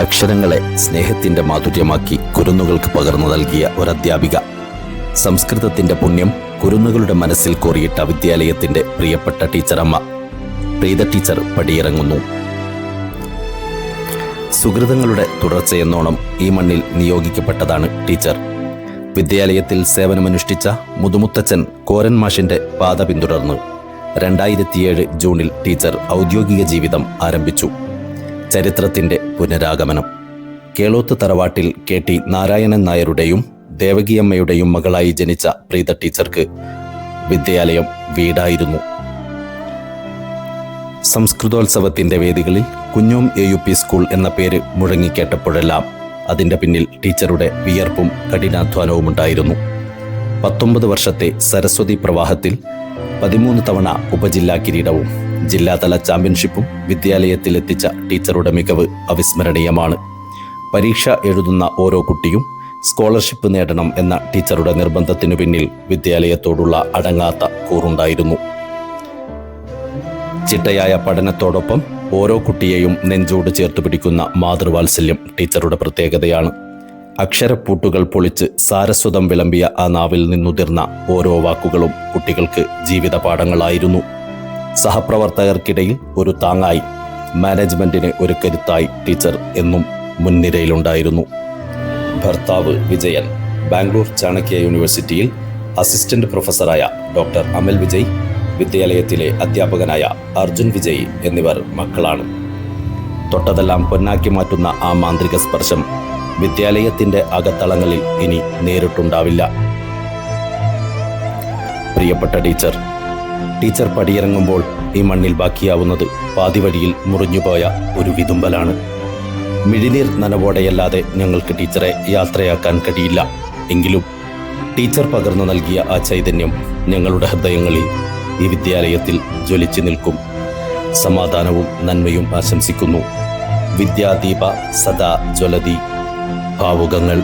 അക്ഷരങ്ങളെ സ്നേഹത്തിന്റെ മാധുര്യമാക്കി കുരുന്നുകൾക്ക് പകർന്നു നൽകിയ ഒരധ്യാപിക. സംസ്കൃതത്തിന്റെ പുണ്യം കുരുന്നുകളുടെ മനസ്സിൽ കോറിയിട്ട വിദ്യാലയത്തിന്റെ പ്രിയപ്പെട്ട ടീച്ചറമ്മ പ്രീത ടീച്ചർ പടിയിറങ്ങുന്നു. സുഹൃതങ്ങളുടെ തുടർച്ചയെന്നോണം ഈ മണ്ണിൽ നിയോഗിക്കപ്പെട്ടതാണ് ടീച്ചർ. വിദ്യാലയത്തിൽ സേവനമനുഷ്ഠിച്ച മുതുമുത്തച്ഛൻ കോരൻ മാഷിന്റെ പാത പിന്തുടർന്ന് 2007 ജൂണിൽ ടീച്ചർ ഔദ്യോഗിക ജീവിതം ആരംഭിച്ചു. ചരിത്രത്തിന്റെ പുനരാഗമനം. കേളോത്ത് തറവാട്ടിൽ KT നാരായണൻ നായരുടെയും ദേവകിയമ്മയുടെയും മകളായി ജനിച്ച പ്രീത ടീച്ചർക്ക് വിദ്യാലയം വീടായിരുന്നു. സംസ്കൃതോത്സവത്തിന്റെ വേദികളിൽ കുഞ്ഞോം AUP സ്കൂൾ എന്ന പേര് മുഴങ്ങിക്കേട്ടപ്പോഴെല്ലാം അതിൻ്റെ പിന്നിൽ ടീച്ചറുടെ വിയർപ്പും കഠിനാധ്വാനവും ഉണ്ടായിരുന്നു. 19 വർഷത്തെ സരസ്വതി പ്രവാഹത്തിൽ 13 തവണ ഉപജില്ലാ കിരീടവും ജില്ലാതല ചാമ്പ്യൻഷിപ്പും വിദ്യാലയത്തിലെത്തിച്ച ടീച്ചറുടെ മികവ് അവിസ്മരണീയമാണ്. പരീക്ഷ എഴുതുന്ന ഓരോ കുട്ടിയും സ്കോളർഷിപ്പ് നേടണം എന്ന ടീച്ചറുടെ നിർബന്ധത്തിനു പിന്നിൽ വിദ്യാലയത്തോടുള്ള അടങ്ങാത്ത കൂറുണ്ടായിരുന്നു. ചിട്ടയായ പഠനത്തോടൊപ്പം ഓരോ കുട്ടിയെയും നെഞ്ചോട് ചേർത്ത് പിടിക്കുന്ന മാതൃവാത്സല്യം ടീച്ചറുടെ പ്രത്യേകതയാണ്. അക്ഷരപ്പൂട്ടുകൾ പൊളിച്ച് സാരസ്വതം വിളമ്പിയ ആ നാവിൽ നിന്നുതിർന്ന ഓരോ വാക്കുകളും കുട്ടികൾക്ക് ജീവിത പാഠങ്ങളായിരുന്നു. സഹപ്രവർത്തകർക്കിടയിൽ ഒരു താങ്ങായി, മാനേജ്മെന്റിന് ഒരു കരുത്തായി ടീച്ചർ എന്നും മുൻനിരയിലുണ്ടായിരുന്നു. ഭർത്താവ് വിജയൻ ബാംഗ്ലൂർ ചാണക്യ യൂണിവേഴ്സിറ്റിയിൽ അസിസ്റ്റന്റ് പ്രൊഫസറായ ഡോക്ടർ അമൽ വിജയ്, വിദ്യാലയത്തിലെ അധ്യാപകനായ അർജുൻ വിജയ് എന്നിവർ മക്കളാണ്. തൊട്ടതെല്ലാം പൊന്നാക്കി മാറ്റുന്ന ആ മാന്ത്രിക സ്പർശം വിദ്യാലയത്തിന്റെ അകത്തളങ്ങളിൽ ഇനി നേരിട്ടുണ്ടാവില്ല. പ്രിയപ്പെട്ട ടീച്ചർ പടിയിറങ്ങുമ്പോൾ ഈ മണ്ണിൽ ബാക്കിയാവുന്നത് പാതിവഴിയിൽ മുറിഞ്ഞുപോയ ഒരു വിതുമ്പലാണ്. മിഴിനീർ നനവോടെയല്ലാതെ ഞങ്ങൾക്ക് ടീച്ചറെ യാത്രയാക്കാൻ കഴിയില്ല. എങ്കിലും ടീച്ചർ പകർന്നു നൽകിയ ആ ചൈതന്യം ഞങ്ങളുടെ ഹൃദയങ്ങളിൽ ഈ വിദ്യാലയത്തിൽ ജ്വലിച്ചു നിൽക്കും. സമാധാനവും നന്മയും ആശംസിക്കുന്നു. വിദ്യാദീപ സദാ ജ്വലതി. ഭാവുകങ്ങൾ.